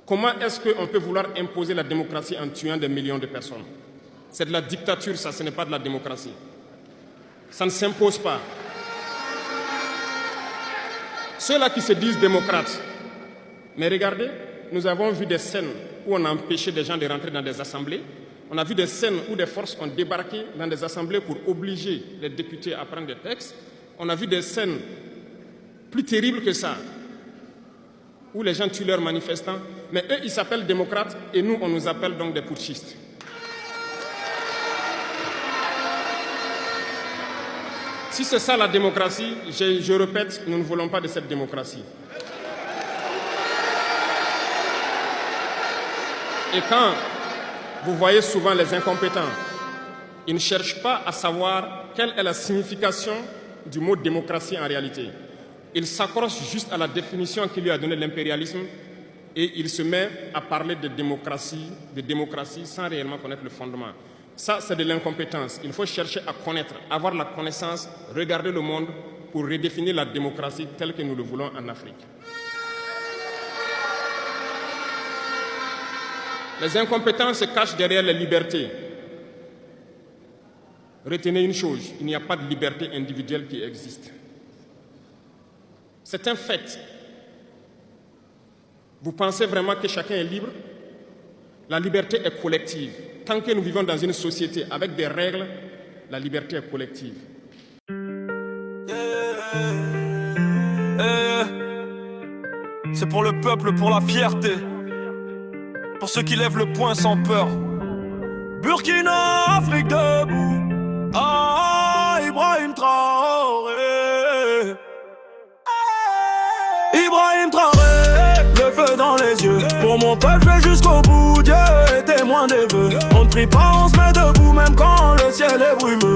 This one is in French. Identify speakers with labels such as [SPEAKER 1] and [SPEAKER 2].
[SPEAKER 1] Comment est-ce qu'on peut vouloir imposer la démocratie en tuant des millions de personnes? C'est de la dictature, ça, ce n'est pas de la démocratie. Ça ne s'impose pas. Ceux-là qui se disent démocrates, mais regardez, nous avons vu des scènes où on a empêché des gens de rentrer dans des assemblées. On a vu des scènes où des forces ont débarqué dans des assemblées pour obliger les députés à prendre des textes. On a vu des scènes plus terribles que ça, où les gens tuent leurs manifestants. Mais eux, ils s'appellent démocrates et nous, on nous appelle donc des putschistes. Si c'est ça la démocratie, je répète, nous ne voulons pas de cette démocratie. Et quand vous voyez souvent les incompétents, ils ne cherchent pas à savoir quelle est la signification du mot démocratie en réalité. Ils s'accrochent juste à la définition qu'il lui a donnée l'impérialisme et il se met à parler de démocratie sans réellement connaître le fondement. Ça, c'est de l'incompétence. Il faut chercher à connaître, avoir la connaissance, regarder le monde pour redéfinir la démocratie telle que nous le voulons en Afrique. Les incompétents se cachent derrière les libertés. Retenez une chose, il n'y a pas de liberté individuelle qui existe. C'est un fait. Vous pensez vraiment que chacun est libre? La liberté est collective. Tant que nous vivons dans une société avec des règles, la liberté est collective.
[SPEAKER 2] C'est pour le peuple, pour la fierté. Pour ceux qui lèvent le poing sans peur. Burkina, Afrique debout. Ah, Ibrahim Traoré. Ibrahim Traoré, le feu dans les yeux. Pour mon peuple, je vais jusqu'au bout. Dieu est témoin des vœux. On ne prie pas, on se met debout, même quand le ciel est brumeux.